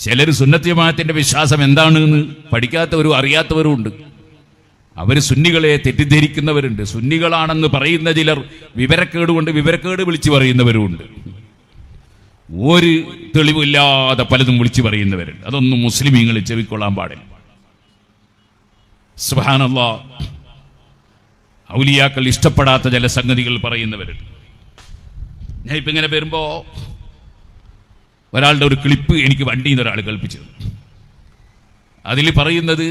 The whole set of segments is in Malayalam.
ചിലർ സുന്നത്ത് ജമാഅത്തിന്റെ വിശ്വാസം എന്താണെന്ന് പഠിക്കാത്തവരും അറിയാത്തവരും ഉണ്ട്. അവർ സുന്നികളെ തെറ്റിദ്ധരിക്കുന്നവരുണ്ട്. സുന്നികളാണെന്ന് പറയുന്ന ചിലർ വിവരക്കേട് കൊണ്ട് വിവരക്കേട് വിളിച്ചു പറയുന്നവരുമുണ്ട്. ഒരു തെളിവില്ലാതെ പലതും വിളിച്ചു പറയുന്നവരുണ്ട്. അതൊന്നും മുസ്ലിമീങ്ങൾ ചെവിക്കൊള്ളാൻ പാടില്ല. സുബ്ഹാനല്ലാഹ്, ഔലിയാക്കൾ ഇഷ്ടപ്പെടാത്ത ചില സംഗതികൾ പറയുന്നവരുണ്ട്. ഞാൻ ഇപ്പം ഇങ്ങനെ വരുമ്പോൾ ഒരാളുടെ ഒരു ക്ലിപ്പ് എനിക്ക് വണ്ടിയിൽ നിന്ന് ഒരാൾ കേൾപ്പിച്ചത്. അതിൽ പറയുന്നത്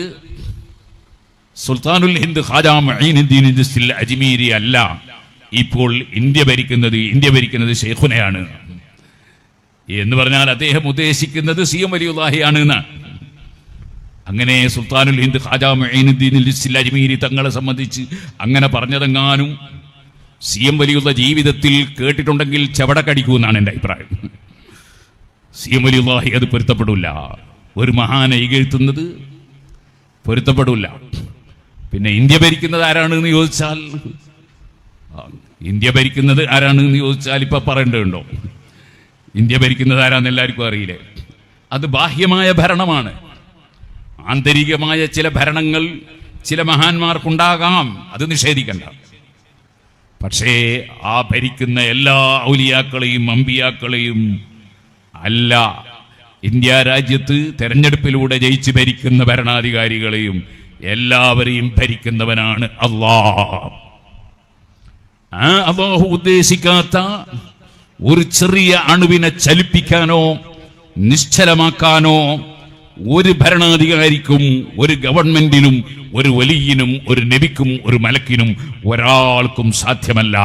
സുൽത്താനുൽ ഹിന്ദ് ഖാജ മുഈനുദ്ദീൻ അജ്മീരി അല്ല ഇപ്പോൾ ഇന്ത്യ ഭരിക്കുന്നത് ശൈഖുനയാണ് എന്ന് പറഞ്ഞാൽ അദ്ദേഹം ഉദ്ദേശിക്കുന്നത് സിയം വലിയുല്ലാഹിയാണ് എന്നാണ്. അങ്ങനെ സുൽത്താനുൽ ഹിന്ദ് ഖാജ മുഈനുദ്ദീൻ അജ്മീരി തങ്ങളെ സംബന്ധിച്ച് അങ്ങനെ പറഞ്ഞതെങ്ങാനും സിയം വലിയുള്ള ജീവിതത്തിൽ കേട്ടിട്ടുണ്ടെങ്കിൽ ചവടക്കടിക്കുമെന്നാണ് എൻ്റെ അഭിപ്രായം. സിയം വലിയുല്ലാഹി അത് പൊരുത്തപ്പെടില്ല. ഒരു മഹാനെ ഇകഴ്ത്തുന്നത് പൊരുത്തപ്പെടില്ല. പിന്നെ ഇന്ത്യ ഭരിക്കുന്നത് ആരാണെന്ന് ചോദിച്ചാൽ ഇപ്പൊ പറയേണ്ടതുണ്ടോ? ഇന്ത്യ ഭരിക്കുന്നത് ആരാന്ന് എല്ലാവർക്കും അറിയില്ലേ? അത് ബാഹ്യമായ ഭരണമാണ്. ആന്തരികമായ ചില ഭരണങ്ങൾ ചില മഹാന്മാർക്കുണ്ടാകാം, അത് നിഷേധിക്കണ്ട. പക്ഷേ ആ ഭരിക്കുന്ന എല്ലാ ഔലിയാക്കളെയും അമ്പിയാക്കളെയും അല്ല, ഇന്ത്യ രാജ്യത്ത് തെരഞ്ഞെടുപ്പിലൂടെ ജയിച്ച് ഭരിക്കുന്ന ഭരണാധികാരികളെയും എല്ലാവരെയും ഭരിക്കുന്നവനാണ് അല്ലാഹ്. ആ അല്ലാഹു ഉദ്ദേശിക്കാത്ത ഒരു ചെറിയ അണുവിനെ ചലിപ്പിക്കാനോ നിശ്ചലമാക്കാനോ ഒരു ഭരണാധികാരിക്കും ഒരു ഗവൺമെന്റിനും ഒരു വലിയനും ഒരു നബിക്കും ഒരു മലക്കിനും ഒരാൾക്കും സാധ്യമല്ല.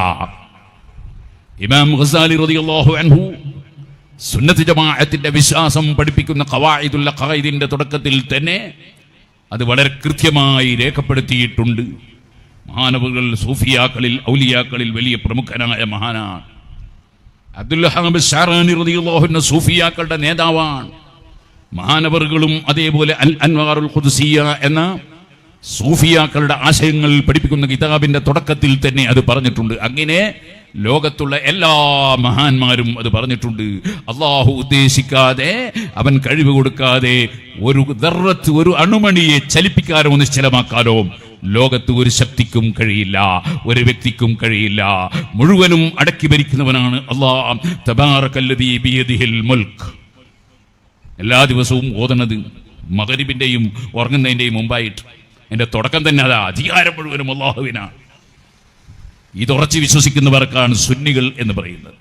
ഇമാം ഗസാലി റളിയല്ലാഹു അൻഹു സുന്നത്ത് ജമാഅത്തിന്റെ വിശ്വാസം പഠിപ്പിക്കുന്ന ഖവാഇദുൽ അഖായിദിന്റെ തുടക്കത്തിൽ തന്നെ അത് വളരെ കൃത്യമായി രേഖപ്പെടുത്തിയിട്ടുണ്ട്. മഹാനവറുകൾ സൂഫിയാക്കളിൽ ഔലിയാക്കളിൽ വലിയ പ്രമുഖനായ മഹാനാണ്. അബ്ദുൽ വഹാബ് ശഅറാനി റളിയല്ലാഹു അൻഹു സൂഫിയാക്കളുടെ നേതാവാണ്. മഹാനവറുകളും അതേപോലെ അൽ അൻവാറുൽ ഖുദ്സിയ്യ എന്ന സൂഫിയാക്കളുടെ ആശയങ്ങൾ പഠിപ്പിക്കുന്ന കിതാബിന്റെ തുടക്കത്തിൽ തന്നെ അത് പറഞ്ഞിട്ടുണ്ട്. അങ്ങനെ ലോകത്തുള്ള എല്ലാ മഹാന്മാരും അത് പറഞ്ഞിട്ടുണ്ട്. അള്ളാഹു ഉദ്ദേശിക്കാതെ, അവൻ കഴിവ് കൊടുക്കാതെ ഒരു ദർറത്ത്, ഒരു അണുമണിയെ ചലിപ്പിക്കാനോ നിശ്ചലമാക്കാനോ ലോകത്ത് ഒരു ശക്തിക്കും കഴിയില്ല, ഒരു വ്യക്തിക്കും കഴിയില്ല. മുഴുവനും അടക്കി ഭരിക്കുന്നവനാണ് അല്ലാഹ്. തബാറകല്ലദീ ബിയദിഹിൽ മുൽക്ക്. എല്ലാ ദിവസവും ഓതുന്നത് മഗ്രിബിന്റെയും ഉറങ്ങുന്നതിന്റെയും മുമ്പായിട്ട്. എന്റെ തുടക്കം തന്നെ അതാ, അധികാരം മുഴുവനും അല്ലാഹുവിനാണ്. ഇതുറച്ച് വിശ്വസിക്കുന്നവർക്കാണ് സുന്നികൾ എന്ന് പറയുന്നത്.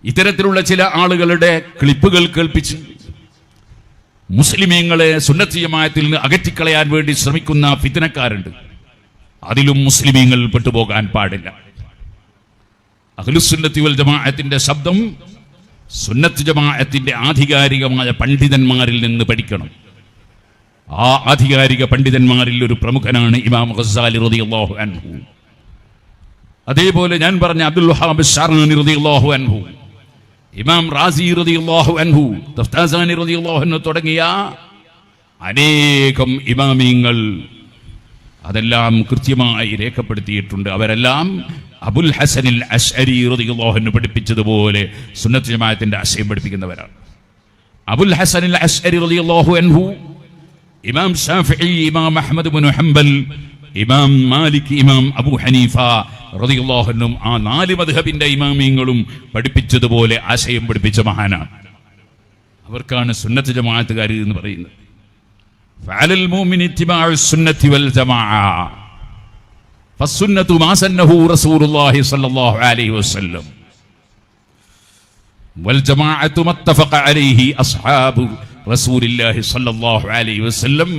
ഇത്തരത്തിലുള്ള ചില ആളുകളുടെ ക്ലിപ്പുകൾ കേൾപ്പിച്ച് മുസ്ലിമീങ്ങളെ സുന്നത്ത് ജമാഅത്തിൽ നിന്ന് അകറ്റിക്കളയാൻ വേണ്ടി ശ്രമിക്കുന്ന ഫിത്നക്കാരുണ്ട്. അതിലും മുസ്ലിമീങ്ങൾ പെട്ടുപോകാൻ പാടില്ല. അഹ്ലുസുന്നത്തി വൽ ജമാഅത്തിന്റെ ശബ്ദം സുന്നത്ത് ജമാഅത്തിന്റെ ആധികാരികമായ പണ്ഡിതന്മാരിൽ നിന്ന് പഠിക്കണം. ആ ആധികാരിക പണ്ഡിതന്മാരിൽ ഒരു പ്രമുഖനാണ് ഇമാം ഗസാലി റളിയല്ലാഹു അൻഹു. അതേപോലെ ഞാൻ പറഞ്ഞ അബ്ദുൽ വഹാബ് ശഅറാനി റളിയല്ലാഹു അൻഹു, ഇമാം റാസി റളിയല്ലാഹു അൻഹു, തഫ്താസാനി റളിയല്ലാഹു അൻഹു തുടങ്ങിയ അനേകം ഇമാമിങ്ങൾ അതെല്ലാം കൃത്യമായി രേഖപ്പെടുത്തിയിട്ടുണ്ട്. അവരെല്ലാം അബുൽ ഹസനിൽ അശ്അരി റളിയല്ലാഹു അൻഹു പഠിപ്പിച്ചതുപോലെ സുന്നത്ത് ജമാഅത്തിന്റെ ആശയം പഠിപ്പിക്കുന്നവരാണ്. അബുൽ ഹസനിൽ അശ്അരി റളിയല്ലാഹു അൻഹു, ഇമാം ശാഫിഈ, ഇമാം അഹ്മദ് ഇബ്നു ഹംബൽ, ഇമാം മാലിക്, ഇമാം അബൂ ഹനീഫ റളിയല്ലാഹു അൻഹും ആ നാല് മദ്ഹബിന്റെ ഇമാമിങ്ങളും പഠിപ്പിച്ചതുപോലെ ആശയം പഠിപ്പിച്ച മഹാനാണ്. അവർക്കാണ് സുന്നത്ത് ജമാഅത്തുകാർ എന്ന് പറയുന്നത്. ഫഅലൽ മുഅ്മിനി ഇത്തിബാഉ സുന്നത്തി വൽ ജമാഅ ഫസ്സുന്നത്തു മാ സന്നഹു റസൂലുള്ളാഹി സ്വല്ലല്ലാഹു അലൈഹി വസല്ലം വൽ ജമാഅത്തു മത്തഫഖ അലൈഹി അസ്ഹാബു റസൂലില്ലാഹി സ്വല്ലല്ലാഹു അലൈഹി വസല്ലം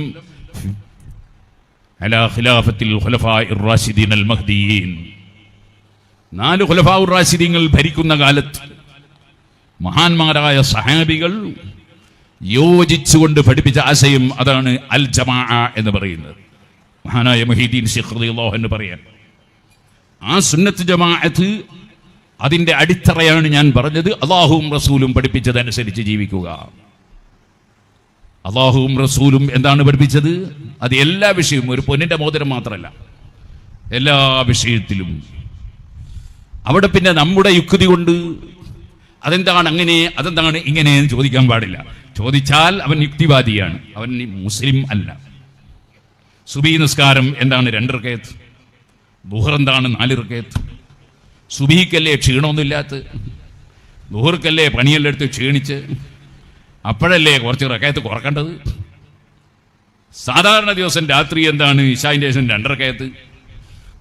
അലാ ഖിലാഫത്തിൽ ഖുലഫാഇർ റാഷിദീൻ അൽ മഹ്ദിയീൻ. നാല് ഖുലഫാഉർ റാഷിദീങ്ങൾ ഭരിക്കുന്ന കാലത്ത് മഹാന്മാരായ സഹാബികൾ യോജിച്ചുകൊണ്ട് പഠിപ്പിച്ച ആശയം അതാണ് അൽ ജമാഅ എന്ന് പറയുന്നത്. മഹാനായ മുഹീദ്ദീൻ ശൈഖ് റളിയല്ലാഹു അൻഹു പറയാൻ, ആ സുന്നത്ത് ജമാഅത്ത് അതിന്റെ അടിത്തറയാണ് ഞാൻ പറഞ്ഞത്. അല്ലാഹുവും റസൂലും പഠിപ്പിച്ചതനുസരിച്ച് ജീവിക്കുക. അല്ലാഹുവും റസൂലും എന്താണ് പഠിപ്പിച്ചത്? അത് എല്ലാ വിഷയവും, ഒരു പൊന്നിന്റെ മോതിരം മാത്രമല്ല, എല്ലാ വിഷയത്തിലും. അവിടെ പിന്നെ നമ്മുടെ യുക്തി കൊണ്ട് അതെന്താണ് അങ്ങനെ, അതെന്താണ് ഇങ്ങനെ എന്ന് ചോദിക്കാൻ പാടില്ല. ചോദിച്ചാൽ അവൻ യുക്തിവാദിയാണ്, അവൻ മുസ്ലിം അല്ല. സുബഹി നിസ്കാരം എന്താണ് 2 റകഅത്ത്? ദുഹർ എന്താണ് 4 റകഅത്ത്? സുബഹിക്കല്ലേ ക്ഷീണമൊന്നുമില്ലാത്ത, ദുഹർക്കല്ലേ പണിയെല്ലാം എടുത്ത് ക്ഷീണിച്ച്, അപ്പോഴല്ലേ കുറച്ച് റകഅത്ത് കുറക്കേണ്ടത്? സാധാരണ ദിവസം രാത്രി എന്താണ് ഇശാഇന്റെ ശേഷം 2 റകഅത്ത്,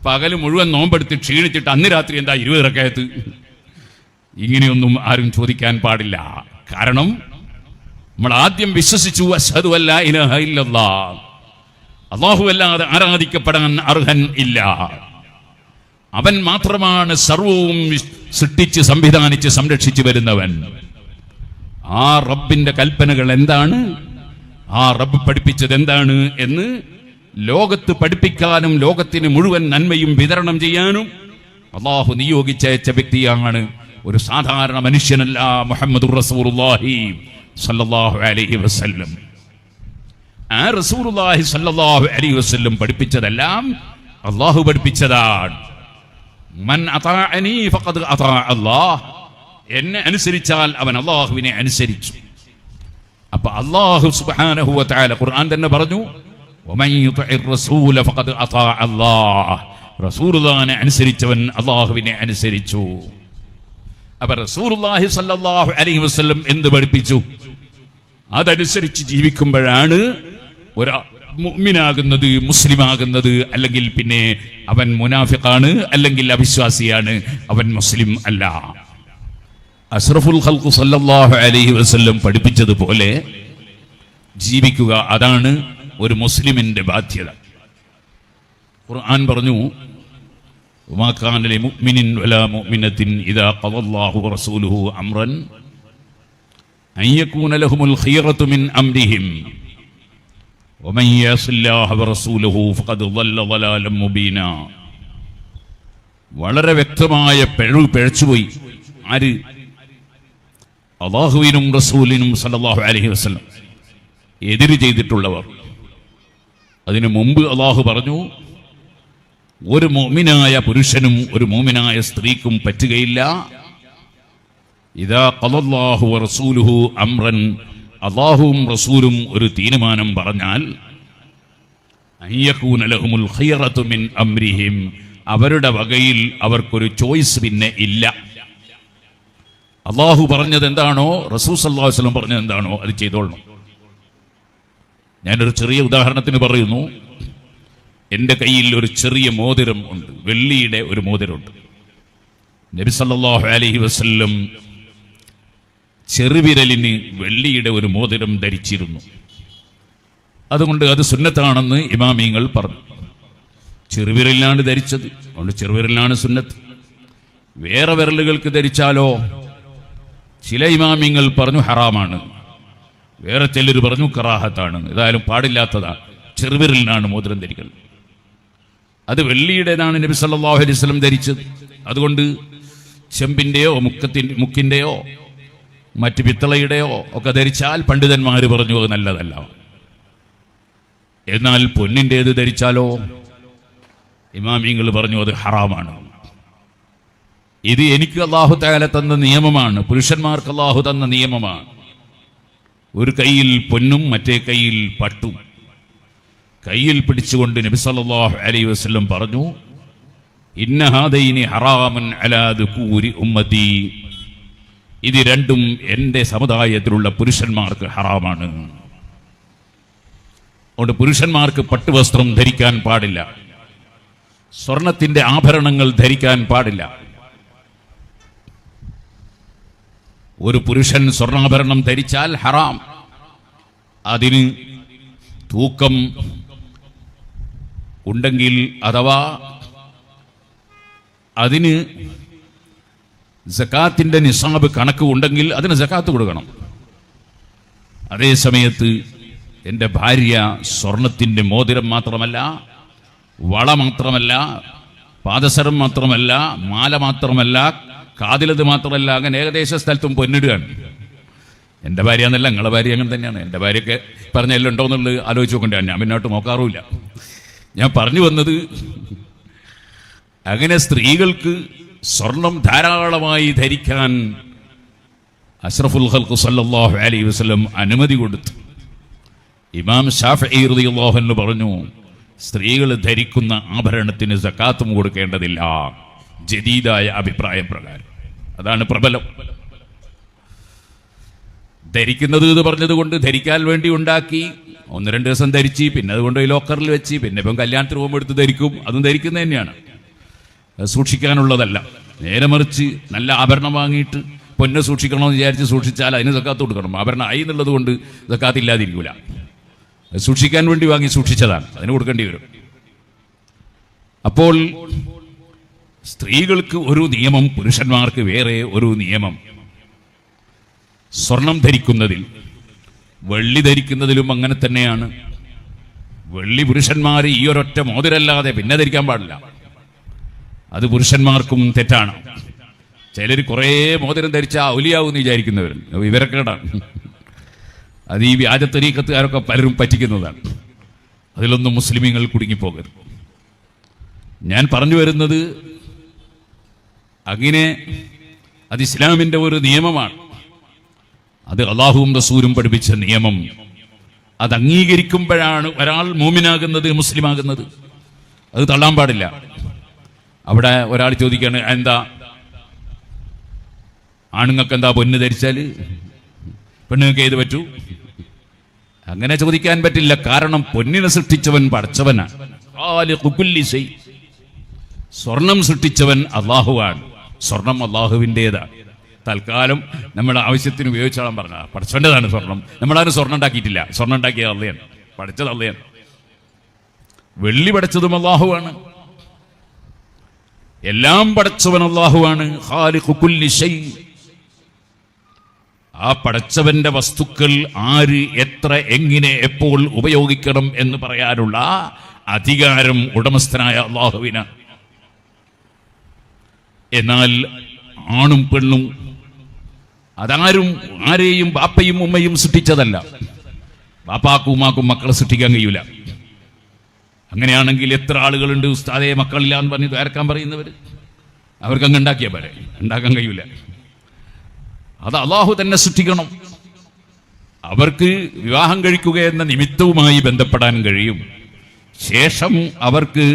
പകൽ മുഴുവൻ നോമ്പെടുത്ത് ക്ഷീണിച്ചിട്ട് അന്ന് രാത്രി എന്താ 20 റകഅത്ത്? ഇങ്ങനെയൊന്നും ആരും ചോദിക്കാൻ പാടില്ല. കാരണം നമ്മൾ ആദ്യം വിശ്വസിച്ചു അശ്ഹദു അല്ലാ ഇലാഹ ഇല്ലല്ലാഹ്, അല്ലാഹു അല്ലാതെ ആരാധിക്കപ്പെടാൻ അർഹൻ ഇല്ല, അവൻ മാത്രമാണ് സർവവും സൃഷ്ടിച്ച് സംവിധാനിച്ച് സംരക്ഷിച്ചു വരുന്നവൻ. ആ റബ്ബിന്റെ കൽപ്പനകൾ എന്താണ്, ആ റബ്ബ് പഠിപ്പിച്ചത് എന്താണ് എന്ന് ലോകത്ത് പഠിപ്പിക്കാനും ലോകത്തിന് മുഴുവൻ നന്മയും വിതരണം ചെയ്യാനും അല്ലാഹു നിയോഗിച്ചയച്ച വ്യക്തിയാണ്, ഒരു സാധാരണ മനുഷ്യനല്ല മുഹമ്മദുർ റസൂലുള്ളാഹി സ്വല്ലല്ലാഹു അലൈഹി വസല്ലം. ആ റസൂലുള്ളാഹി സ്വല്ലല്ലാഹു അലൈഹി വസല്ലം പഠിപ്പിച്ചതെല്ലാം അല്ലാഹു പഠിപ്പിച്ചതാണ്. മൻ അതാഅനി ഫഖദ് അതാഅ അല്ലാഹ്, എന്നെ അനുസരിച്ചാൽ അവൻ അല്ലാഹുവിനെ അനുസരിച്ചു. അപ്പോൾ അല്ലാഹു സുബ്ഹാനഹു വ തആല ഖുർആൻ തന്നെ പറഞ്ഞു, വമൻ യുതിഇർ റസൂല ഫഖദ് അതാഅ അല്ലാഹ്, റസൂലുള്ളാഹിനെ അനുസരിച്ചവൻ അല്ലാഹുവിനെ അനുസരിച്ചു. അപ്പോൾ റസൂലുള്ളാഹി സ്വല്ലല്ലാഹു അലൈഹി വസല്ലം എന്ത് പഠിപ്പിച്ചു അതനുസരിച്ച് ജീവിക്കുമ്പോഴാണ് ഒരു മുഅ്മിനാകുന്നത്, മുസ്ലിമാകുന്നത്. അല്ലെങ്കിൽ പിന്നെ അവൻ മുനാഫിഖാണ്, അല്ലെങ്കിൽ അവിശ്വാസിയാണ്, അവൻ മുസ്ലിം അല്ല. അഷ്റഫുൽ ഖൽഖ് സല്ലല്ലാഹു അലൈഹി വസല്ലം പഠിപ്പിച്ചതുപോലെ ജീവിക്കുക, അതാണ് ഒരു മുസ്ലിമിന്റെ ബാധ്യത. ഖുർആൻ പറഞ്ഞു, വമാ കാന ലിമുഅ്മിനിൻ വലാ മുഅ്മിനത്തിൻ ഇദാ ഖദല്ലാഹു വറസൂലുഹു അംറൻ അൻ യകൂന ലഹുമുൽ ഖിയറതു മിൻ അംരിഹിം വമൻ യഅസില്ലാഹ വറസൂലുഹു ഫഖദ് ളല്ല ളലാലൻ മുബീനാ. വളരെ വ്യക്തമായ പിഴച്ചുപോയി ആര്? അല്ലാഹുവിനും റസൂലിനും സല്ലല്ലാഹു അലൈഹി വസല്ലം എതിര് ചെയ്തിട്ടുള്ളവർ. അതിനു മുമ്പ് അല്ലാഹു പറഞ്ഞു, ഒരു മുഅ്മിനായ പുരുഷനും ഒരു മുഅ്മിനായ സ്ത്രീക്കും പറ്റുകയില്ല ഇദാ ഖദല്ലാഹു വറസൂലുഹു അംറൻ, അല്ലാഹുവും റസൂലും ഒരു തീരുമാനം പറഞ്ഞാൽ അൻ യകൂന ലഹുമുൽ ഖിയറതു മിൻ അംരിഹിം, അവരുടെ വകയിൽ അവർക്കൊരു ചോയ്സ് പിന്നെ ഇല്ല. അല്ലാഹു പറഞ്ഞത് എന്താണോ, റസൂൽ സല്ലല്ലാഹു അലൈഹി വസല്ലം പറഞ്ഞത് എന്താണോ അത് ചെയ്തോളണം. ഞാനൊരു ചെറിയ ഉദാഹരണത്തിന് പറയുന്നു. എൻ്റെ കയ്യിൽ ഒരു ചെറിയ മോതിരം ഉണ്ട്, വെള്ളിയുടെ ഒരു മോതിരമുണ്ട്. നബി സല്ലല്ലാഹു അലൈഹി വസല്ലം ചെറുവിരലിന് വെള്ളിയുടെ ഒരു മോതിരം ധരിച്ചിരുന്നു. അതുകൊണ്ട് അത് സുന്നത്താണെന്ന് ഇമാമിങ്ങൾ പറഞ്ഞു. ചെറുവിരലിനാണ് ധരിച്ചത്, അതുകൊണ്ട് ചെറുവിരലിനാണ് സുന്നത്ത്. വേറെ വിരലുകൾക്ക് ധരിച്ചാലോ ചില ഇമാമിങ്ങൾ പറഞ്ഞു ഹറാമാണ്, വേറെ ചിലർ പറഞ്ഞു കറാഹത്താണ്. ഏതായാലും പാടില്ലാത്തതാണ്. ചെറുവിരലിനാണ് മോതിരം ധരിക്കൽ. അത് വെള്ളിയുടേതാണ് നബി സല്ലല്ലാഹു അലൈഹി വസല്ലം ധരിച്ചത്. അതുകൊണ്ട് ചെമ്പിൻ്റെയോ മുക്കിൻ്റെയോ മറ്റ് പിത്തളയുടെയോ ഒക്കെ ധരിച്ചാൽ പണ്ഡിതന്മാർ പറഞ്ഞു അത് നല്ലതല്ല. എന്നാൽ പൊന്നിൻ്റേത് ധരിച്ചാലോ ഇമാമിങ്ങൾ പറഞ്ഞു അത് ഹറാമാണ്. ഇത് എനിക്ക് അല്ലാഹു തആല തന്ന നിയമമാണ്, പുരുഷന്മാർക്ക് അല്ലാഹു തന്ന നിയമമാണ്. ഒരു കയ്യിൽ പൊന്നും മറ്റേ കയ്യിൽ പട്ടും കയ്യിൽ പിടിച്ചുകൊണ്ട് നബി സല്ലല്ലാഹു അലൈഹി വസല്ലം പറഞ്ഞു, ഇന്ന ഹാദൈനി ഹറാമുൻ അലാ ദുകൂരി ഉമ്മതി, ഇത് രണ്ടും എൻ്റെ സമുദായത്തിലുള്ള പുരുഷന്മാർക്ക് ഹറാമാണ്. അതുകൊണ്ട് പുരുഷന്മാർക്ക് പട്ടുവസ്ത്രം ധരിക്കാൻ പാടില്ല, സ്വർണത്തിൻ്റെ ആഭരണങ്ങൾ ധരിക്കാൻ പാടില്ല. ഒരു പുരുഷൻ സ്വർണ്ണാഭരണം ധരിച്ചാൽ ഹറാം. അതിന് തൂക്കം ഉണ്ടെങ്കിൽ അഥവാ അതിന് സകാത്തിന്റെ നിസാബ് കണക്ക് ഉണ്ടെങ്കിൽ അതിന് സകാത്ത് കൊടുക്കണം. അതേ സമയത്ത് എൻ്റെ ഭാര്യ സ്വർണത്തിൻ്റെ മോതിരം മാത്രമല്ല, വള മാത്രമല്ല, പാദസരം മാത്രമല്ല, മാല മാത്രമല്ല, കാതിലത് മാത്രമല്ല, അങ്ങനെ ഏകദേശ സ്ഥലത്തും പൊന്നിടുകയാണ്. എൻ്റെ ഭാര്യ എന്നല്ല, നിങ്ങളെ ഭാര്യ അങ്ങനെ തന്നെയാണ്. എൻ്റെ ഭാര്യയൊക്കെ പറഞ്ഞ എല്ലാം ഉണ്ടോ എന്നുള്ളത് ആലോചിച്ച് നോക്കേണ്ടതാണ്. ഞാൻ പിന്നോട്ട് നോക്കാറുമില്ല. ഞാൻ പറഞ്ഞു വന്നത്, അങ്ങനെ സ്ത്രീകൾക്ക് സ്വർണം ധാരാളമായി ധരിക്കാൻ അഷ്റഫുൽ ഖൽഖ് സല്ലല്ലാഹു അലൈഹി വസല്ലം അനുമതി കൊടുത്തു. ഇമാം ശാഫിഈ റളിയല്ലാഹു അൻഹു പറഞ്ഞു, സ്ത്രീകൾ ധരിക്കുന്ന ആഭരണത്തിന് സക്കാത്തും കൊടുക്കേണ്ടതില്ല, ജദീദായ അഭിപ്രായ പ്രകാരം. അതാണ് പ്രബലം. ധരിക്കുന്നത് എന്ന് പറഞ്ഞത് കൊണ്ട് ധരിക്കാൻ വേണ്ടി ഉണ്ടാക്കി, 1-2 ദിവസം ധരിച്ച് പിന്നെ അതുകൊണ്ട് ലോക്കറിൽ വെച്ച് പിന്നെ ഇപ്പം കല്യാണത്തിന് പോകുമ്പോൾ എടുത്ത് ധരിക്കും, അതും ധരിക്കുന്നത് തന്നെയാണ്. സൂക്ഷിക്കാനുള്ളതല്ല. നേരെ മറിച്ച് നല്ല ആഭരണം വാങ്ങിയിട്ട് പൊന്നെ സൂക്ഷിക്കണമെന്ന് വിചാരിച്ച് സൂക്ഷിച്ചാൽ അതിന് സക്കാത്ത് കൊടുക്കണം. ആഭരണം ആയി എന്നുള്ളത് കൊണ്ട് സക്കാത്ത് ഇല്ലാതിരിക്കില്ല. സൂക്ഷിക്കാൻ വേണ്ടി വാങ്ങി സൂക്ഷിച്ചതാണ്, അതിന് കൊടുക്കേണ്ടി വരും. അപ്പോൾ സ്ത്രീകൾക്ക് ഒരു നിയമം, പുരുഷന്മാർക്ക് വേറെ ഒരു നിയമം. സ്വർണം ധരിക്കുന്നതിൽ, വെള്ളി ധരിക്കുന്നതിലും അങ്ങനെ തന്നെയാണ്. വെള്ളി പുരുഷന്മാർ ഈ ഒരൊറ്റ മോതിരല്ലാതെ പിന്നെ ധരിക്കാൻ പാടില്ല. അത് പുരുഷന്മാർക്കും തെറ്റാണ്. ചിലർ കുറേ മോതിരം ധരിച്ചാൽ ഔലിയാവെന്ന് വിചാരിക്കുന്നവരുണ്ട്. വിവരക്കേടാണ്. അത് ഈ വ്യാജ തരീഖത്തുകാരൊക്കെ പലരും പറ്റിക്കുന്നതാണ്. അതിലൊന്നും മുസ്ലിമീങ്ങൾ കുടുങ്ങിപ്പോകരുത്. ഞാൻ പറഞ്ഞു വരുന്നത്, അങ്ങനെ അത് ഇസ്ലാമിൻ്റെ ഒരു നിയമമാണ്. അത് അള്ളാഹുവും റസൂലും പഠിപ്പിച്ച നിയമം. അത് അംഗീകരിക്കുമ്പോഴാണ് ഒരാൾ മോമിനാകുന്നത്, മുസ്ലിമാകുന്നത്. അത് തള്ളാൻ പാടില്ല. അവിടെ ഒരാൾ ചോദിക്കുകയാണ്, എന്താ ആണുങ്ങൾക്ക് എന്താ പൊന്ന് ധരിച്ചാൽ പെണ്ണുങ്ങൾക്ക് ഏത് പറ്റൂ? അങ്ങനെ ചോദിക്കാൻ പറ്റില്ല. കാരണം പൊന്നിനെ സൃഷ്ടിച്ചവൻ പടച്ചവനാണ്. സ്വർണം സൃഷ്ടിച്ചവൻ അള്ളാഹുവാണ്. സ്വർണം അള്ളാഹുവിൻ്റെതാണ്. തൽക്കാലം നമ്മുടെ ആവശ്യത്തിന് ഉപയോഗിച്ചോളാൻ പറഞ്ഞ പടച്ചവൻ്റെതാണ് സ്വർണം. നമ്മളാരും സ്വർണം ഉണ്ടാക്കിയിട്ടില്ല. സ്വർണം ഉണ്ടാക്കിയത് അള്ളയാണ്, പഠിച്ചത് അള്ളയാണ്. വെള്ളി പഠിച്ചതും അള്ളാഹുവാണ്. എല്ലാം പഠിച്ചവൻ അള്ളാഹുവാണ്. ഖാലിഖു കുല്ലി ശൈ. ആ പടച്ചവന്റെ വസ്തുക്കൾ ആര്, എത്ര, എങ്ങനെ, എപ്പോൾ ഉപയോഗിക്കണം എന്ന് പറയാനുള്ള അധികാരം ഉടമസ്ഥനായ അള്ളാഹുവിന്. എന്നാൽ ആണും പെണ്ണും അതാരും ആരെയും ബാപ്പയും ഉമ്മയും സൃഷ്ടിച്ചതല്ല. ബാപ്പാക്കും ഉമ്മാക്കും മക്കളെ സൃഷ്ടിക്കാൻ കഴിയൂല. അങ്ങനെയാണെങ്കിൽ എത്ര ആളുകളുണ്ട് ഉസ്താദേ മക്കളില്ല എന്ന് പറഞ്ഞ് ദ്വാരക്കാൻ പറയുന്നവർ. അവർക്ക് അങ്ങ് ഉണ്ടാക്കിയാൽ പോരെ, ഉണ്ടാക്കാൻ കഴിയൂല. അത് അള്ളാഹു തന്നെ സൃഷ്ടിക്കണം. അവർക്ക് വിവാഹം കഴിക്കുക എന്ന നിമിത്തവുമായി ബന്ധപ്പെടാൻ കഴിയും. ശേഷം അവർക്ക്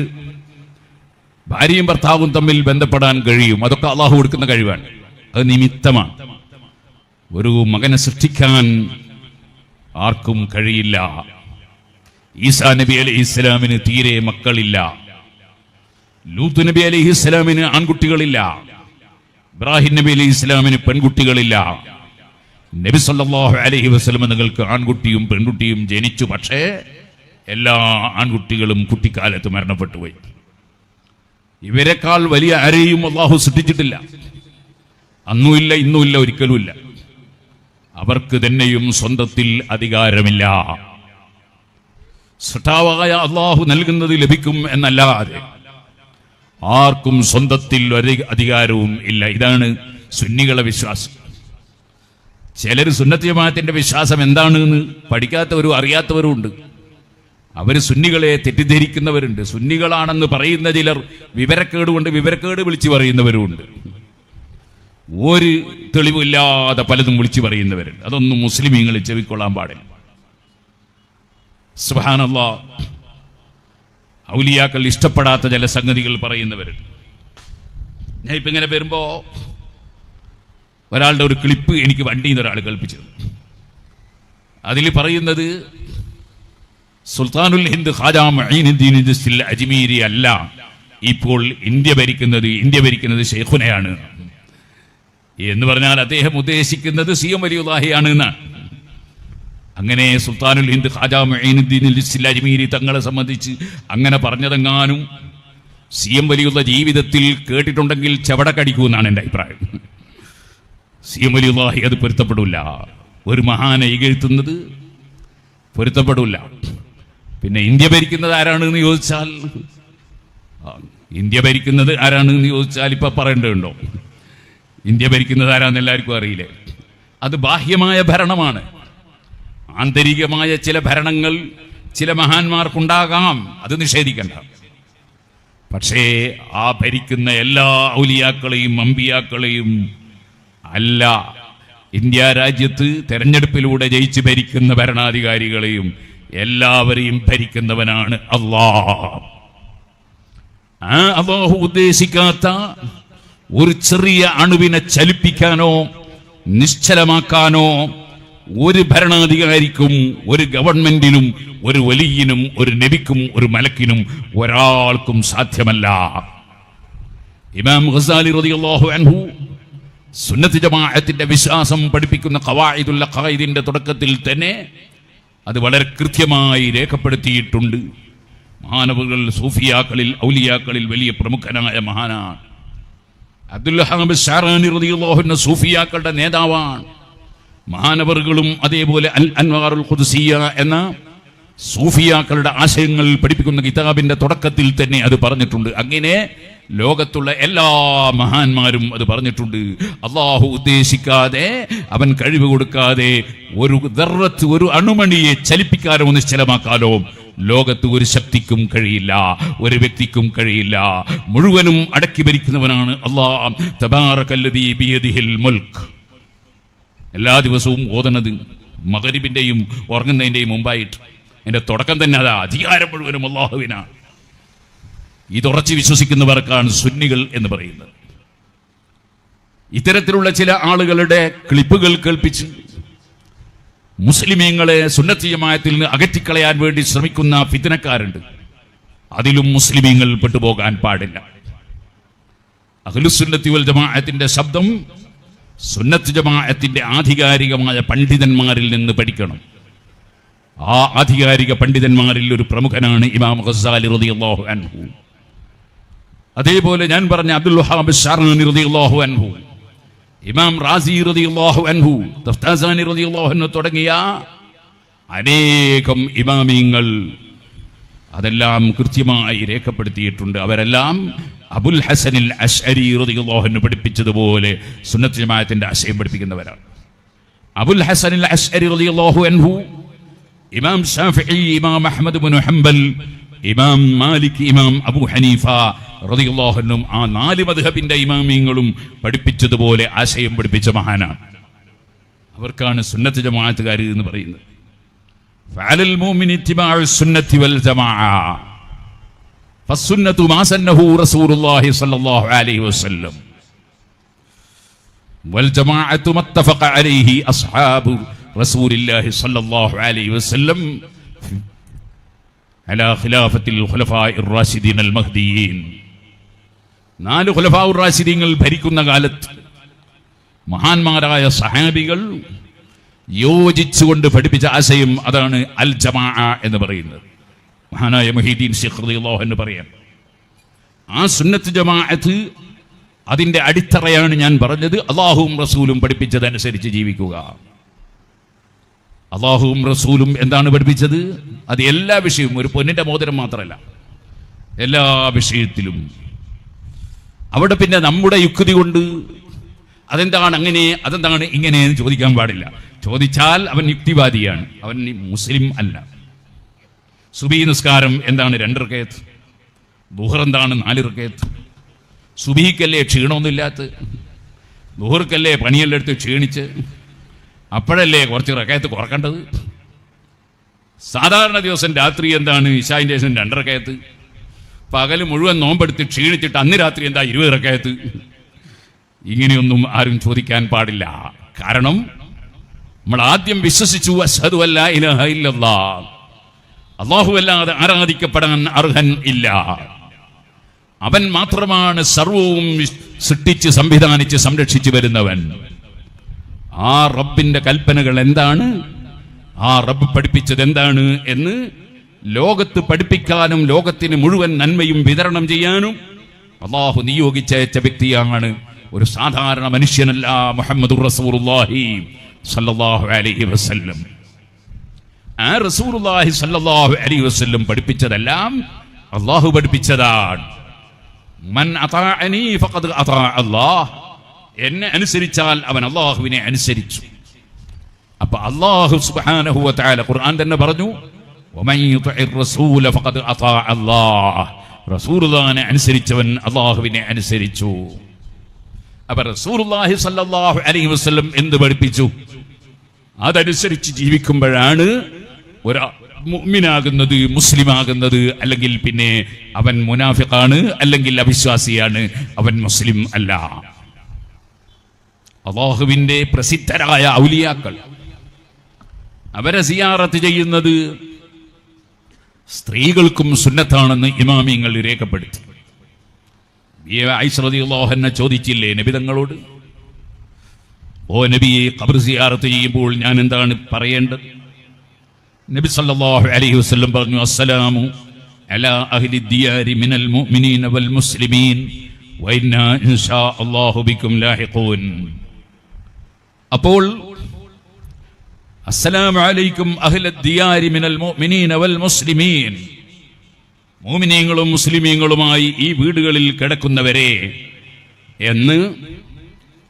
ഭാര്യയും ഭർത്താവും തമ്മിൽ ബന്ധപ്പെടാൻ കഴിയും. അതൊക്കെ അള്ളാഹു കൊടുക്കുന്ന കഴിവാണ്. അത് നിമിത്തമാണ്. ഒരു മകനെ സൃഷ്ടിക്കാൻ ആർക്കും കഴിയില്ല. ഈസാ നബി അലൈഹി ഇസ്ലാമിന് തീരെ മക്കളില്ല. ലൂത്ത് നബി അലൈഹി ഇസ്ലാമിന് ആൺകുട്ടികളില്ല. ഇബ്രാഹിം നബി അലൈഹി ഇസ്ലാമിന് പെൺകുട്ടികളില്ല. നബി സല്ലല്ലാഹു അലൈഹി വസല്ലം നിങ്ങൾക്ക് ആൺകുട്ടിയും പെൺകുട്ടിയും ജനിച്ചു. പക്ഷേ എല്ലാ ആൺകുട്ടികളും കുട്ടിക്കാലത്ത് മരണപ്പെട്ടു പോയി. ഇവരെക്കാൾ വലിയ ആരെയും അള്ളാഹു സൃഷ്ടിച്ചിട്ടില്ല. അന്നുമില്ല, ഇന്നുമില്ല, ഒരിക്കലുമില്ല. അവർക്ക് തന്നെയും സ്വന്തത്തിൽ അധികാരമില്ല. സൃഷ്ടാവായ അള്ളാഹു നൽകുന്നത് ലഭിക്കും എന്നല്ലാതെ ആർക്കും സ്വന്തത്തിൽ ഒരു അധികാരവും ഇല്ല. ഇതാണ് സുന്നികളെ വിശ്വാസം. ചിലർ സുന്നത്ത് ജമാഅത്തിന്റെ വിശ്വാസം എന്താണെന്ന് പഠിക്കാത്തവരും അറിയാത്തവരും ഉണ്ട്. അവർ സുന്നികളെ തെറ്റിദ്ധരിക്കുന്നവരുണ്ട്. സുന്നികളാണെന്ന് പറയുന്ന ചിലർ വിവരക്കേട് കൊണ്ട് വിവരക്കേട് വിളിച്ചു പറയുന്നവരുമുണ്ട്. ഒരു തെളിവില്ലാതെ പലതും വിളിച്ചു പറയുന്നവരുണ്ട്. അതൊന്നും മുസ്ലിമീങ്ങൾ ചെവിക്കൊള്ളാൻ പാടില്ല. സുബ്ഹാനല്ലാഹ്, ഔലിയാക്കൾ ഇഷ്ടപ്പെടാത്ത ചില സംഗതികൾ പറയുന്നവരുണ്ട്. ഞാൻ ഇപ്പം ഇങ്ങനെ വരുമ്പോൾ ഒരാളുടെ ഒരു ക്ലിപ്പ് എനിക്ക് വണ്ടിയിൽ നിന്ന് ഒരാൾ കേൾപ്പിച്ചത്. അതിൽ പറയുന്നത് സുൽത്താനുൽ ഹിന്ദ് ഖാജാ മുഈനുദ്ദീൻ അജ്മീരി അല്ല ഇപ്പോൾ ഇന്ത്യ ഭരിക്കുന്നത് ശൈഖുനയാണ് എന്ന് പറഞ്ഞാൽ അദ്ദേഹം ഉദ്ദേശിക്കുന്നത് സി എം വലിയുല്ലാഹിയാണ് എന്നാണ്. അങ്ങനെ സുൽത്താനുൽ ഹിന്ദ് ഖാജാ മുഈനുദ്ദീൻ അജ്മീരി തങ്ങളെ സംബന്ധിച്ച് അങ്ങനെ പറഞ്ഞതെങ്ങാനും സി എം വലിയുള്ള ജീവിതത്തിൽ കേട്ടിട്ടുണ്ടെങ്കിൽ ചെവടക്കടിക്കുമെന്നാണ് എൻ്റെ അഭിപ്രായം. സി എം വലിയുല്ലാഹി അത് പൊരുത്തപ്പെടില്ല. ഒരു മഹാനെ ഇകഴ്ത്തുന്നത് പൊരുത്തപ്പെടില്ല. പിന്നെ ഇന്ത്യ ഭരിക്കുന്നത് ആരാണെന്ന് ചോദിച്ചാൽ ഇപ്പൊ പറയേണ്ടതുണ്ടോ? ഇന്ത്യ ഭരിക്കുന്നത് ആരാന്ന് എല്ലാവർക്കും അറിയില്ലേ? അത് ബാഹ്യമായ ഭരണമാണ്. ആന്തരികമായ ചില ഭരണങ്ങൾ ചില മഹാന്മാർക്കുണ്ടാകാം, അത് നിഷേധിക്കണ്ട. പക്ഷേ ആ ഭരിക്കുന്ന എല്ലാ ഔലിയാക്കളെയും അമ്പിയാക്കളെയും അല്ല, ഇന്ത്യ രാജ്യത്ത് തെരഞ്ഞെടുപ്പിലൂടെ ജയിച്ച് ഭരിക്കുന്ന ഭരണാധികാരികളെയും എല്ലാവരെയും ഭരിക്കുന്നവനാണ് അല്ലാഹ്. ആ അല്ലാഹു ഉദ്ദേശിക്കാത്ത ഒരു ചെറിയ അണുവിനെ ചലിപ്പിക്കാനോ നിശ്ചലമാക്കാനോ ഒരു ഭരണാധികാരിക്കും, ഒരു ഗവൺമെന്റിനും, ഒരു വലിയനും, ഒരു നബിക്കും, ഒരു മലക്കിനും ഒരാൾക്കും സാധ്യമല്ല. ഇമാം ഗസാലി റളിയല്ലാഹു അൻഹു സുന്നത്ത് ജമാഅത്തിന്റെ വിശ്വാസം പഠിപ്പിക്കുന്ന ഖവായിദുൽ അഖായിദിന്റെ തുടക്കത്തിൽ തന്നെ അത് വളരെ കൃത്യമായി രേഖപ്പെടുത്തിയിട്ടുണ്ട്. മഹാനവറുകൾ സൂഫിയാക്കളിൽ, ഔലിയാക്കളിൽ വലിയ പ്രമുഖനായ മഹാനാണ്. അബ്ദുൽ വഹാബ് ശഅറാനി റളിയല്ലാഹു അൻഹു സൂഫിയാക്കളുടെ നേതാവാണ്. മഹാനവറുകളും അതേപോലെ അൽ അൻവാറുൽ ഖുദ്സിയ്യ എന്ന സൂഫിയാക്കളുടെ ആശയങ്ങൾ പഠിപ്പിക്കുന്ന കിതാബിന്റെ തുടക്കത്തിൽ തന്നെ അത് പറഞ്ഞിട്ടുണ്ട്. അങ്ങനെ ലോകത്തുള്ള എല്ലാ മഹാന്മാരും അത് പറഞ്ഞിട്ടുണ്ട്. അള്ളാഹു ഉദ്ദേശിക്കാതെ, അവൻ കഴിവ് കൊടുക്കാതെ ഒരു ദർറത്ത്, ഒരു അണുമണിയെ ചലിപ്പിക്കാനോ നിശ്ചലമാക്കാനോ ലോകത്ത് ഒരു ശക്തിക്കും കഴിയില്ല, ഒരു വ്യക്തിക്കും കഴിയില്ല. മുഴുവനും അടക്കി ഭരിക്കുന്നവനാണ് അല്ലാഹ്. തബാറകല്ലദീ ബിയദിഹിൽ മുൽക്ക്. എല്ലാ ദിവസവും ഓതുന്നത് മഗ്രിബിന്റെയും ഉറങ്ങുന്നതിന്റെയും മുമ്പായിട്ട്. എന്റെ തുടക്കം തന്നെ അതാ, അധികാരം മുഴുവനും അല്ലാഹുവിനാണ്. ഇതുറച്ച് വിശ്വസിക്കുന്നവർക്കാണ് സുന്നികൾ എന്ന് പറയുന്നത്. ഇത്തരത്തിലുള്ള ചില ആളുകളുടെ ക്ലിപ്പുകൾ കേൾപ്പിച്ച് മുസ്ലിമീങ്ങളെ സുന്നത്ത് ജമാഅത്തിൽ നിന്ന് അകറ്റിക്കളയാൻ വേണ്ടി ശ്രമിക്കുന്ന ഫിത്നക്കാരുണ്ട്. അതിലും മുസ്ലിമീങ്ങൾ പെട്ടുപോകാൻ പാടില്ല. അഹ്ലുസുന്നത്തി വൽ ജമാഅത്തിന്റെ ശബ്ദം സുന്നത്ത് ജമാഅത്തിന്റെ ആധികാരികമായ പണ്ഡിതന്മാരിൽ നിന്ന് പഠിക്കണം. ആ ആധികാരിക പണ്ഡിതന്മാരിൽ ഒരു പ്രമുഖനാണ് ഇമാം ഗസാലി റളിയല്ലാഹു അൻഹു. അതേപോലെ ഞാൻ പറഞ്ഞ അബ്ദുൽ വഹാബ് ശഅറാനി റളിയല്ലാഹു അൻഹു, ഇമാം റാസി റളിയല്ലാഹു അൻഹു, തഫ്താസാനി റളിയല്ലാഹു അൻഹു തുടങ്ങിയ അനേകം ഇമാമിങ്ങൾ അതെല്ലാം കൃത്യമായി രേഖപ്പെടുത്തിയിട്ടുണ്ട്. അവരെല്ലാം അബുൽ ഹസനിൽ അശ്അരി റളിയല്ലാഹു അൻഹു പഠിപ്പിച്ചതുപോലെ സുന്നത്ത് ജമാഅത്തിന്റെ ആശയം പഠിപ്പിക്കുന്നവരാണ്. അബുൽ ഹസനിൽ അശ്അരി റളിയല്ലാഹു അൻഹു, ഇമാം ശാഫിഈ, ഇമാം അഹ്മദ് ഇബ്നു ഹംബൽ, ഇമാം മാലിക്, ഇമാം അബൂ ഹനീഫ റളിയല്ലാഹു അൻഹും ആ 4 മദ്ഹബിന്റെ ഇമാമിങ്ങളും പഠിപ്പിച്ചതുപോലെ ആശയം പഠിപ്പിച്ച മഹാനാണ്. അവർക്കാണ് സുന്നത്ത് ജമാഅത്തുകാർ എന്ന് പറയുന്നത്. ഫഅലൽ മുഅ്മിനി ഇത്തിബാഉ സുന്നത്തി വൽ ജമാഅ ഫസ്സുന്നത്തു മാ സന്നഹു റസൂലുള്ളാഹി സ്വല്ലല്ലാഹു അലൈഹി വസല്ലം വൽ ജമാഅത്തു മത്തഫഖ അലൈഹി അസ്ഹാബു റസൂലില്ലാഹി സ്വല്ലല്ലാഹു അലൈഹി വസല്ലം അലാ ഖിലാഫത്തിൽ ഖുലഫാഇർ റാഷിദീൻ അൽ മഹ്ദിയീൻ. 4 ഖുലഫാഉർ റാഷിദീങ്ങൾ ഭരിക്കുന്ന കാലത്ത് മഹാന്മാരായ സഹാബികൾ യോജിച്ചുകൊണ്ട് പഠിപ്പിച്ച ആശയം അതാണ് അൽ ജമാഅ എന്ന് പറയുന്നത്. മഹാനായ മുഹീദ്ദീൻ ശൈഖ് റളിയല്ലാഹു അൻഹു പറയാം, ആ സുന്നത്ത് ജമാഅത്ത് അതിന്റെ അടിത്തറയാണ് ഞാൻ പറഞ്ഞത്. അല്ലാഹുവും റസൂലും പഠിപ്പിച്ചതനുസരിച്ച് ജീവിക്കുക. അല്ലാഹുവും റസൂലും എന്താണ് പഠിപ്പിച്ചത്? അത് എല്ലാ വിഷയവും, ഒരു പൊന്നിന്റെ മോതിരം മാത്രമല്ല, എല്ലാ വിഷയത്തിലും. അവിടെ പിന്നെ നമ്മുടെ യുക്തി കൊണ്ട് അതെന്താണ് അങ്ങനെ, അതെന്താണ് ഇങ്ങനെ എന്ന് ചോദിക്കാൻ പാടില്ല. ചോദിച്ചാൽ അവൻ യുക്തിവാദിയാണ്, അവൻ മുസ്ലിം അല്ല. സുബഹി നിസ്കാരം എന്താണ് 2 റകഅത്ത്? ദുഹർ എന്താണ് 4 റകഅത്ത്? സുബഹിക്കല്ലേ ക്ഷീണമൊന്നുമില്ലാത്ത, ദുഹർക്കല്ലേ പണിയെല്ലാം എടുത്ത് ക്ഷീണിച്ച്, അപ്പോഴല്ലേ കുറച്ച് റകഅത്ത് കുറക്കേണ്ടത്? സാധാരണ ദിവസം രാത്രി എന്താണ് ഇശാഇന്റെ ശേഷം 2 റകഅത്ത്, പകല് മുഴുവൻ നോമ്പെടുത്ത് ക്ഷീണിച്ചിട്ട് അന്ന് രാത്രി എന്താ 20 റകഅത്ത്? ഇങ്ങനെയൊന്നും ആരും ചോദിക്കാൻ പാടില്ല. കാരണം നമ്മൾ ആദ്യം വിശ്വസിച്ചു അശ്ഹദു അല്ലാ ഇലാഹ ഇല്ലല്ലാഹ്, അല്ലാഹു അല്ലാതെ ആരാധിക്കപ്പെടാൻ അർഹൻ ഇല്ല, അവൻ മാത്രമാണ് സർവവും സൃഷ്ടിച്ച് സംവിധാനിച്ച് സംരക്ഷിച്ചു വരുന്നവൻ. ആ റബ്ബിന്റെ കൽപ്പനകൾ എന്താണ്, ആ റബ്ബ് പഠിപ്പിച്ചത് എന്താണ് എന്ന് ലോകത്ത് പഠിപ്പിക്കാനും ലോകത്തിന് മുഴുവൻ നന്മയും വിതരണം ചെയ്യാനും അല്ലാഹു നിയോഗിച്ചയച്ച വ്യക്തിയാണ്, ഒരു സാധാരണ മനുഷ്യനല്ല മുഹമ്മദുർ റസൂലുള്ളാഹി സല്ലല്ലാഹു അലൈഹി വസല്ലം. ആ റസൂലുള്ളാഹി സല്ലല്ലാഹു അലൈഹി വസല്ലം പഠിപ്പിച്ചതെല്ലാം അല്ലാഹു പഠിപ്പിച്ചതാണ്. മൻ അതാഅനി ഫഖദ് അതാഅ അല്ലാഹ്, എന്നെ അനുസരിച്ചാൽ അവൻ അല്ലാഹുവിനെ അനുസരിച്ചു. അപ്പൊ അല്ലാഹു സുബ്ഹാനഹു വ തആല ഖുർആൻ തന്നെ പറഞ്ഞു, വമൻ യുതിഇർ റസൂല ഫഖദ് അതാഅ അല്ലാഹ്, റസൂലുള്ളാഹിനെ അനുസരിച്ചവൻ അല്ലാഹുവിനെ അനുസരിച്ചു. അപ്പോൾ റസൂലുള്ളാഹി സ്വല്ലല്ലാഹു അലൈഹി വസല്ലം എന്ത് പഠിപ്പിച്ചു, അതനുസരിച്ച് ജീവിക്കുമ്പോഴാണ് ഒരു മുഅ്മിനാകുന്നത്, മുസ്ലിമാകുന്നത്. അല്ലെങ്കിൽ പിന്നെ അവൻ മുനാഫിഖാണ്, അല്ലെങ്കിൽ അവിശ്വാസിയാണ്, അവൻ മുസ്ലിം അല്ല. അല്ലാഹുവിന്റെ പ്രസിദ്ധരായ ഔലിയാക്കൾ അവരെ സിയാറത്ത് ചെയ്യുന്നത് സ്ത്രീകൾക്കും സുന്നത്താണെന്ന് ഇമാമിങ്ങൾ രേഖപ്പെടുത്തി. ആയിഷ റളിയല്ലാഹു അൻഹ ചോദിച്ചില്ലേ നബി തങ്ങളോട്, ഓ നബിയെ, ഖബർ സിയാറത്ത് ചെയ്യുമ്പോൾ ഞാൻ എന്താണ് പറയേണ്ടത്? നബി സല്ലല്ലാഹു അലൈഹി വസല്ലം പറഞ്ഞു, അസ്സലാമു അലാ അഹ്ലി ദിയാരി മിനൽ മുഅ്മിനീന വൽ മുസ്ലിമീൻ വഇന്നാ ഇൻഷാ അല്ലാഹു ബിക്കും ലാഹിഖൂൻ. അപ്പോൾ അസ്സലാമു അലൈക്കും അഹ്ല ദിയാരി മിനൽ മുഅ്മിനീന വൽ മുസ്ലിമീൻ, മുഅ്മിനീങ്ങളും മുസ്ലിമീങ്ങളുമായി ഈ വീടുകളിൽ കിടക്കുന്നവരെ എന്ന്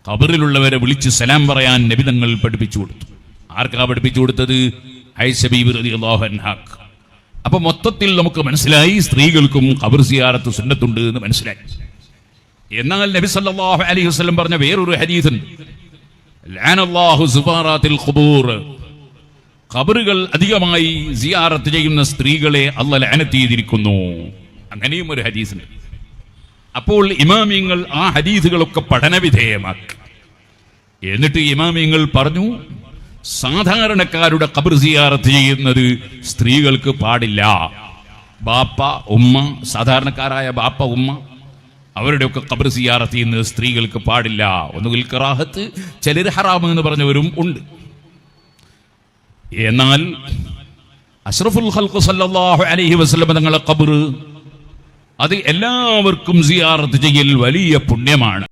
ഖബറിലുള്ളവരെ വിളിച്ച് സലാം പറയാൻ നബി തങ്ങൾ പഠിപ്പിച്ചു കൊടുത്തു. ആർക്കാ പഠിപ്പിച്ചു കൊടുത്തത്? ആയിഷ ബീബി റളിയല്ലാഹു അൻഹാ. അപ്പൊ മൊത്തത്തിൽ നമുക്ക് മനസ്സിലായി സ്ത്രീകൾക്കും ഖബർ സിയാറത്ത് സുന്നത്തുണ്ട് എന്ന് മനസ്സിലായി. എന്നാൽ നബി സല്ലല്ലാഹു അലൈഹി വസല്ലം പറഞ്ഞ വേറൊരു ഹദീസുണ്ട്, ലഅനല്ലാഹു സുബാറാത്തിൽ ഖുബൂർ, ഖബറുകൾ അധികമായി സിയാറത്ത് ചെയ്യുന്ന സ്ത്രീകളെ അല്ലാഹു ലഅനത്ത് ചെയ്തിരിക്കുന്നു. അങ്ങനെയും ഒരു ഹദീസുണ്ട്. അപ്പോൾ ഇമാമിങ്ങൾ ആ ഹദീസുകളൊക്കെ പഠനവിധേയമാക്കി. എന്നിട്ട് ഇമാമിങ്ങൾ പറഞ്ഞു, സാധാരണക്കാരുടെ ഖബർ സിയാറത്ത് ചെയ്യുന്നത് സ്ത്രീകൾക്ക് പാടില്ല. ബാപ്പ ഉമ്മ, സാധാരണക്കാരായ ബാപ്പ ഉമ്മ, അവരുടെയൊക്കെ ഖബർ സിയാറത്ത് ചെയ്യുന്നത് സ്ത്രീകൾക്ക് പാടില്ല. ഒന്നുകിൽ കറാഹത്ത്, ചിലർ ഹറാം എന്ന് പറഞ്ഞവരും ഉണ്ട്. എന്നാൽ അഷ്റഫുൽ ഖൽഖ് സല്ലല്ലാഹു അലൈഹി വസല്ലം തങ്ങളുടെ ഖബർ അത് എല്ലാവർക്കും സിയാറത്ത് ചെയ്യൽ വലിയ പുണ്യമാണ്.